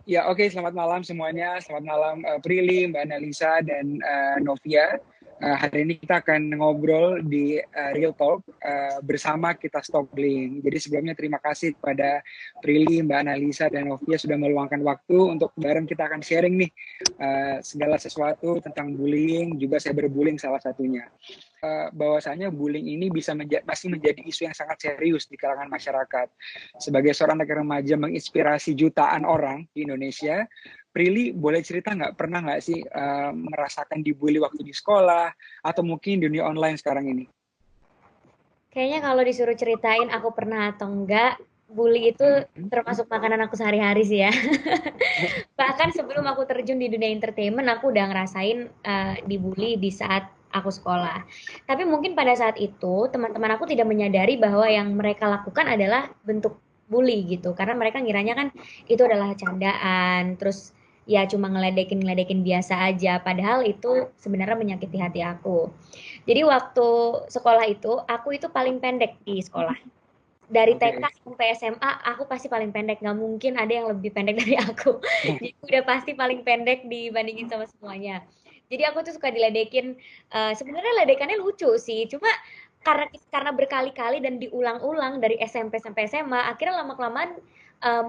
Ya oke, selamat malam semuanya. Selamat malam Prilly, Mbak Analisa, dan Novia. Hari ini kita akan ngobrol di Real Talk bersama Kita Stop Bullying. Jadi sebelumnya terima kasih kepada Prilly, Mbak Analisa, dan Novia sudah meluangkan waktu untuk bareng kita akan sharing nih segala sesuatu tentang bullying, juga saya berbullying salah satunya. Bahwasanya bullying ini masih menjadi isu yang sangat serius di kalangan masyarakat. Sebagai seorang anak remaja menginspirasi jutaan orang di Indonesia, Prilly boleh cerita pernah nggak sih merasakan dibully waktu di sekolah atau mungkin di dunia online sekarang ini? Kayaknya kalau disuruh ceritain aku pernah atau enggak, bully itu termasuk makanan aku sehari-hari sih ya. Bahkan sebelum aku terjun di dunia entertainment, aku udah ngerasain dibully di saat aku sekolah. Tapi mungkin pada saat itu, teman-teman aku tidak menyadari bahwa yang mereka lakukan adalah bentuk bully gitu. Karena mereka ngiranya kan itu adalah candaan, terus ya cuma ngeledekin-ngeledekin biasa aja. Padahal itu sebenarnya menyakiti hati aku. Jadi waktu sekolah itu, aku itu paling pendek di sekolah. Dari TK Oke. sampai SMA, aku pasti paling pendek. Nggak mungkin ada yang lebih pendek dari aku. Jadi udah pasti paling pendek dibandingin sama semuanya. Jadi aku tuh suka diledekin. Sebenarnya ledekannya lucu sih. Cuma karena berkali-kali dan diulang-ulang dari SMP sampai SMA, akhirnya lama-kelamaan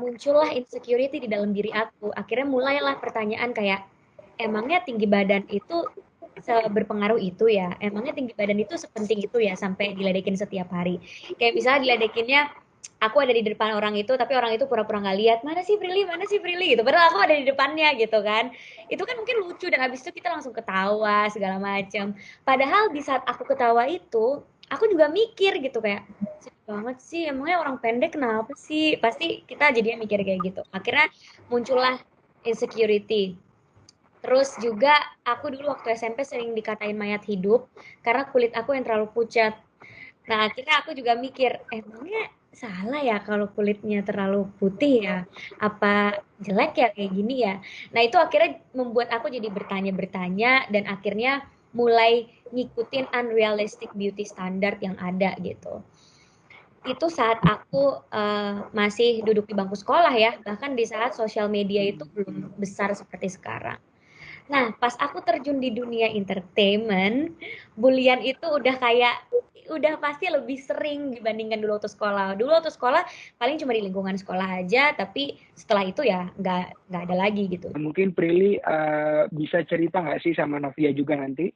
muncullah insecurity di dalam diri aku. Akhirnya mulailah pertanyaan kayak, emangnya tinggi badan itu berpengaruh itu ya? Emangnya tinggi badan itu sepenting itu ya sampai diledekin setiap hari? Kayak misalnya diledekinnya aku ada di depan orang itu tapi orang itu pura-pura nggak lihat, mana sih Prilly gitu, padahal aku ada di depannya gitu kan. Itu kan mungkin lucu dan abis itu kita langsung ketawa segala macam, padahal di saat aku ketawa itu aku juga mikir gitu kayak, sedih banget sih, emangnya orang pendek kenapa sih, pasti kita jadinya mikir kayak gitu. Akhirnya muncullah insecurity. Terus juga aku dulu waktu SMP sering dikatain mayat hidup karena kulit aku yang terlalu pucat. Nah, akhirnya aku juga mikir, emangnya salah ya kalau kulitnya terlalu putih ya? Apa jelek ya kayak gini ya? Nah, itu akhirnya membuat aku jadi bertanya-bertanya dan akhirnya mulai ngikutin unrealistic beauty standard yang ada gitu. Itu saat aku masih duduk di bangku sekolah ya, bahkan di saat sosial media itu belum besar seperti sekarang. Nah, pas aku terjun di dunia entertainment, bulian itu udah pasti lebih sering dibandingkan dulu waktu sekolah. Dulu waktu sekolah paling cuma di lingkungan sekolah aja, tapi setelah itu ya nggak ada lagi gitu. Mungkin Prilly bisa cerita nggak sih sama Novia juga nanti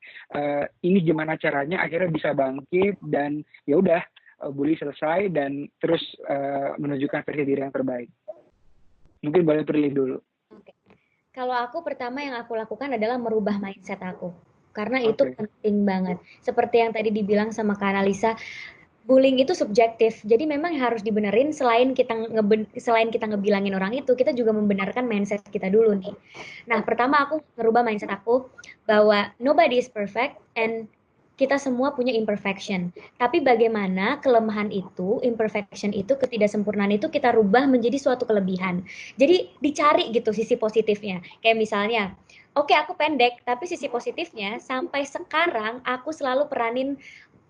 ini gimana caranya akhirnya bisa bangkit dan ya udah bully selesai dan terus menunjukkan versi diri yang terbaik. Mungkin boleh Prilly dulu. Oke. Kalau aku pertama yang aku lakukan adalah merubah mindset aku. Karena itu Oke. penting banget. Seperti yang tadi dibilang sama Kak Analisa, bullying itu subjektif. Jadi memang harus dibenerin, selain kita ngebilangin orang itu, kita juga membenarkan mindset kita dulu nih. Nah, pertama aku ngerubah mindset aku bahwa nobody is perfect and kita semua punya imperfection. Tapi bagaimana kelemahan itu, imperfection itu, ketidaksempurnaan itu kita rubah menjadi suatu kelebihan. Jadi dicari gitu sisi positifnya. Kayak misalnya, oke, aku pendek, tapi sisi positifnya sampai sekarang aku selalu peran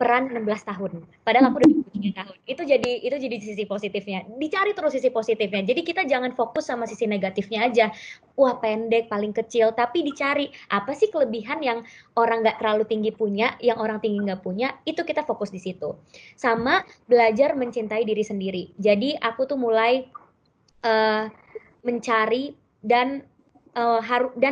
16 tahun. Padahal aku udah 23 tahun. Itu jadi sisi positifnya. Dicari terus sisi positifnya. Jadi kita jangan fokus sama sisi negatifnya aja. Wah, pendek, paling kecil, tapi dicari apa sih kelebihan yang orang nggak terlalu tinggi punya, yang orang tinggi nggak punya, itu kita fokus di situ. Sama belajar mencintai diri sendiri. Jadi aku tuh mulai uh, mencari dan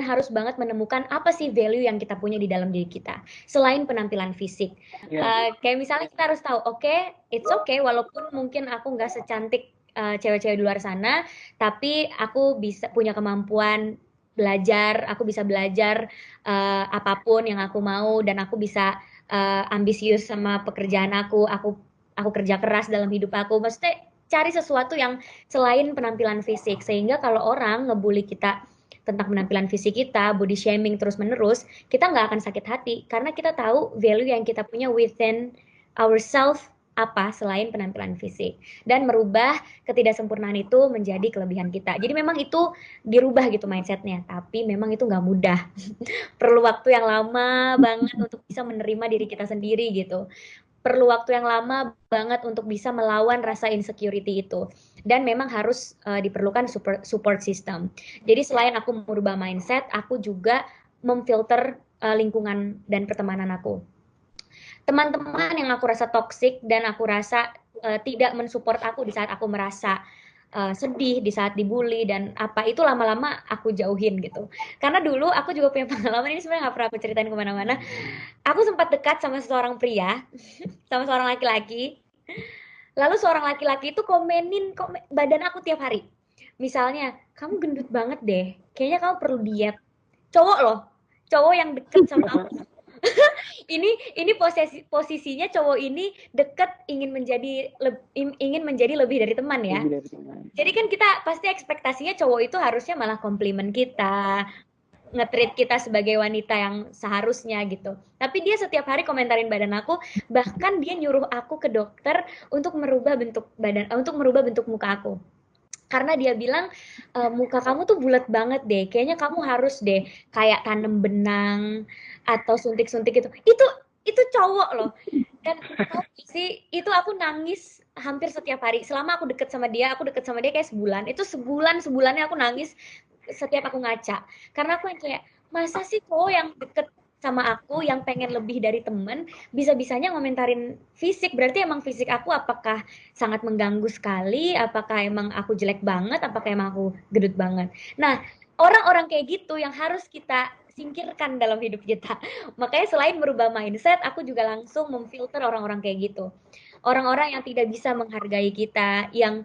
harus banget menemukan apa sih value yang kita punya di dalam diri kita selain penampilan fisik. Ya. Kayak misalnya kita harus tahu, it's okay walaupun mungkin aku nggak secantik cewek-cewek di luar sana, tapi aku bisa punya kemampuan belajar, aku bisa belajar apapun yang aku mau, dan aku bisa ambisius sama pekerjaan aku kerja keras dalam hidup aku. Maksudnya cari sesuatu yang selain penampilan fisik, sehingga kalau orang ngebully kita tentang penampilan fisik kita, body shaming terus menerus, kita nggak akan sakit hati karena kita tahu value yang kita punya within ourselves apa selain penampilan fisik, dan merubah ketidaksempurnaan itu menjadi kelebihan kita. Jadi memang itu dirubah gitu mindsetnya, tapi memang itu nggak mudah. Perlu waktu yang lama banget untuk bisa menerima diri kita sendiri gitu. perlu waktu yang lama banget untuk bisa melawan rasa insecurity itu. Dan memang harus diperlukan support system. Jadi selain aku merubah mindset, aku juga memfilter lingkungan dan pertemanan aku. Teman-teman yang aku rasa toksik dan aku rasa tidak mensupport aku di saat aku merasa sedih, di saat dibully dan apa itu lama-lama aku jauhin gitu. Karena dulu aku juga punya pengalaman ini sebenarnya nggak pernah aku ceritain kemana-mana. Aku sempat dekat sama seorang pria, sama seorang laki-laki. Lalu seorang laki-laki itu komenin badan aku tiap hari. Misalnya, kamu gendut banget deh, kayaknya kamu perlu diet. Cowok loh, cowok yang deket sama aku. ini posisinya cowok ini deket ingin menjadi lebih dari teman ya. Jadi kan kita pasti ekspektasinya cowok itu harusnya malah komplimen kita, nge-treat kita sebagai wanita yang seharusnya gitu. Tapi dia setiap hari komentarin badan aku, bahkan dia nyuruh aku ke dokter untuk merubah bentuk badan, untuk merubah bentuk muka aku. Karena dia bilang muka kamu tuh bulat banget deh, kayaknya kamu harus deh kayak tanam benang atau suntik-suntik gitu. Itu cowok loh. Dan tau sih, itu aku nangis hampir setiap hari. Selama aku deket sama dia, aku deket sama dia kayak sebulan. Itu sebulannya aku nangis setiap aku ngaca. Karena aku yang kayak, masa sih cowok yang deket sama aku, yang pengen lebih dari temen, bisa-bisanya ngomentarin fisik. Berarti emang fisik aku apakah sangat mengganggu sekali, apakah emang aku jelek banget, apakah emang aku gendut banget. Nah, orang-orang kayak gitu yang harus kita singkirkan dalam hidup kita. Makanya selain merubah mindset, aku juga langsung memfilter orang-orang kayak gitu. Orang-orang yang tidak bisa menghargai kita, yang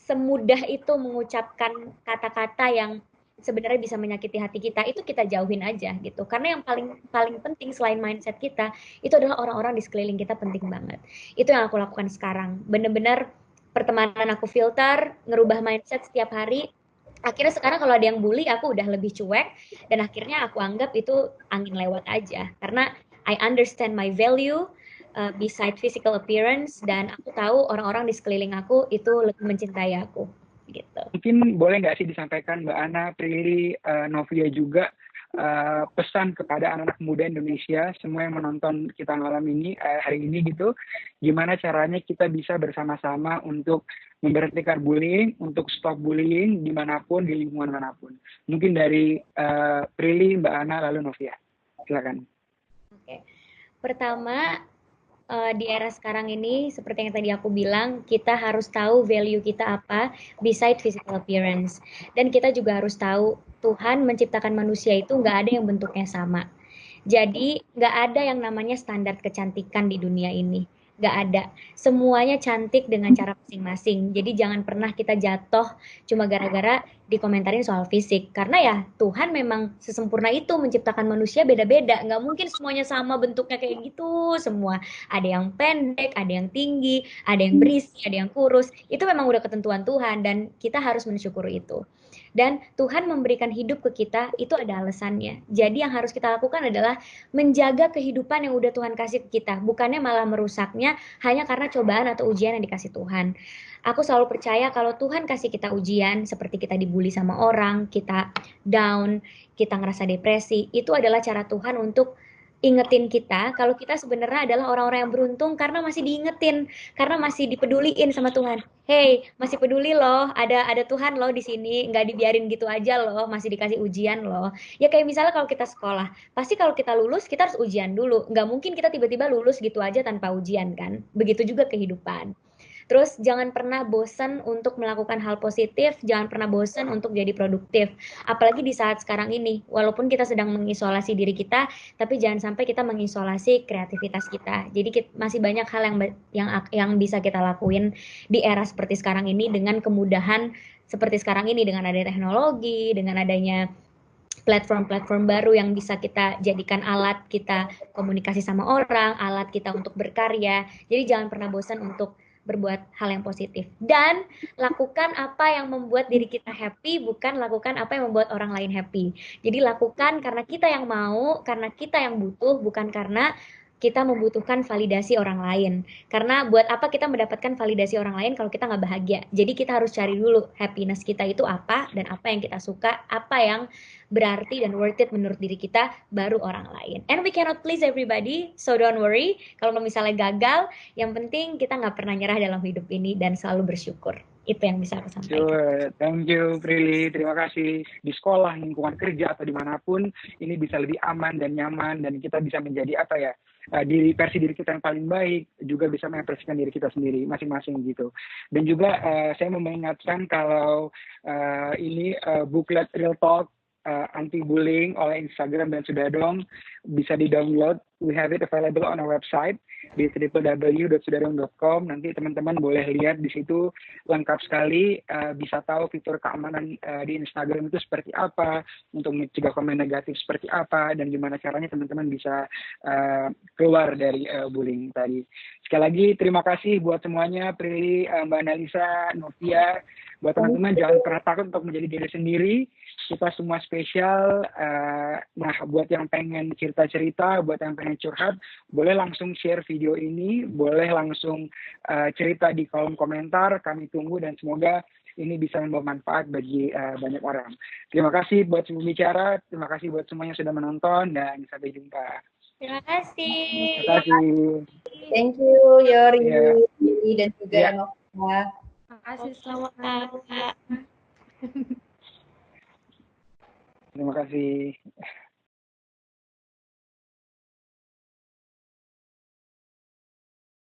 semudah itu mengucapkan kata-kata yang sebenarnya bisa menyakiti hati kita, itu kita jauhin aja gitu. Karena yang paling paling penting selain mindset kita, itu adalah orang-orang di sekeliling kita penting banget. Itu yang aku lakukan sekarang. Bener-bener pertemanan aku filter, ngerubah mindset setiap hari. Akhirnya sekarang kalau ada yang bully, aku udah lebih cuek dan akhirnya aku anggap itu angin lewat aja. Karena I understand my value beside physical appearance dan aku tahu orang-orang di sekeliling aku itu lebih mencintai aku gitu. Mungkin boleh nggak sih disampaikan Mbak Ana, Prilly, Novia juga pesan kepada anak-anak muda Indonesia semua yang menonton kita malam ini hari ini gitu, gimana caranya kita bisa bersama-sama untuk memberhentikan bullying, untuk stop bullying dimanapun, di lingkungan manapun. Mungkin dari Prilly, Mbak Ana, lalu Novia. Silakan. Oke. Pertama, di era sekarang ini, seperti yang tadi aku bilang, kita harus tahu value kita apa beside physical appearance. Dan kita juga harus tahu Tuhan menciptakan manusia itu nggak ada yang bentuknya sama. Jadi nggak ada yang namanya standar kecantikan di dunia ini. Nggak ada. Semuanya cantik dengan cara masing-masing. Jadi jangan pernah kita jatuh cuma gara-gara dikomentarin soal fisik. Karena ya Tuhan memang sesempurna itu menciptakan manusia beda-beda. Nggak mungkin semuanya sama bentuknya kayak gitu semua. Ada yang pendek, ada yang tinggi, ada yang berisi, ada yang kurus. Itu memang udah ketentuan Tuhan dan kita harus mensyukuri itu. Dan Tuhan memberikan hidup ke kita, itu ada alasannya. Jadi yang harus kita lakukan adalah menjaga kehidupan yang udah Tuhan kasih ke kita. Bukannya malah merusaknya hanya karena cobaan atau ujian yang dikasih Tuhan. Aku selalu percaya kalau Tuhan kasih kita ujian, seperti kita dibully sama orang, kita down, kita ngerasa depresi, itu adalah cara Tuhan untuk ingetin kita kalau kita sebenarnya adalah orang-orang yang beruntung karena masih diingetin, karena masih dipeduliin sama Tuhan. Hey, masih peduli loh, ada Tuhan loh di sini, nggak dibiarin gitu aja loh, masih dikasih ujian loh. Ya kayak misalnya kalau kita sekolah, pasti kalau kita lulus kita harus ujian dulu. Nggak mungkin kita tiba-tiba lulus gitu aja tanpa ujian kan. Begitu juga kehidupan. Terus jangan pernah bosan untuk melakukan hal positif, jangan pernah bosan untuk jadi produktif. Apalagi di saat sekarang ini, walaupun kita sedang mengisolasi diri kita, tapi jangan sampai kita mengisolasi kreativitas kita. Jadi masih banyak hal yang bisa kita lakuin di era seperti sekarang ini dengan kemudahan seperti sekarang ini dengan adanya teknologi, dengan adanya platform-platform baru yang bisa kita jadikan alat kita komunikasi sama orang, alat kita untuk berkarya. Jadi jangan pernah bosan untuk berbuat hal yang positif. Dan lakukan apa yang membuat diri kita happy, bukan lakukan apa yang membuat orang lain happy. Jadi lakukan karena kita yang mau, karena kita yang butuh, bukan karena kita membutuhkan validasi orang lain. Karena buat apa kita mendapatkan validasi orang lain kalau kita nggak bahagia? Jadi kita harus cari dulu happiness kita itu apa, dan apa yang kita suka, apa yang berarti dan worth it menurut diri kita, baru orang lain. And we cannot please everybody, so don't worry. Kalau misalnya gagal, yang penting kita nggak pernah nyerah dalam hidup ini dan selalu bersyukur. Itu yang bisa aku sampaikan. Sure. Thank you, Prilly. Terima kasih. Di sekolah, lingkungan kerja, atau dimanapun, ini bisa lebih aman dan nyaman, dan kita bisa menjadi apa ya, versi diri kita yang paling baik, juga bisa mengekspresikan diri kita sendiri, masing-masing gitu. Dan juga saya mau mengingatkan kalau ini booklet Real Talk anti-bullying oleh Instagram dan Sudadong bisa di-download. We have it available on our website di www.sudadong.com. Nanti teman-teman boleh lihat di situ, lengkap sekali, bisa tahu fitur keamanan di Instagram itu seperti apa, untuk mencegah komen negatif seperti apa, dan gimana caranya teman-teman bisa keluar dari bullying tadi. Sekali lagi terima kasih buat semuanya, Prilly, Mbak Analisa, Novia. Buat teman-teman jangan pernah takut untuk menjadi diri sendiri. Kita semua spesial. Nah, buat yang pengen cerita-cerita, buat yang pengen curhat, boleh langsung share video ini, boleh langsung cerita di kolom komentar. Kami tunggu dan semoga ini bisa membawa manfaat bagi banyak orang. Terima kasih buat semua bicara, terima kasih buat semuanya yang sudah menonton, dan sampai jumpa. Terima kasih. Terima kasih. Thank you, Yori, dan juga Yeah. Nova. Terima kasih sama-sama. Terima kasih.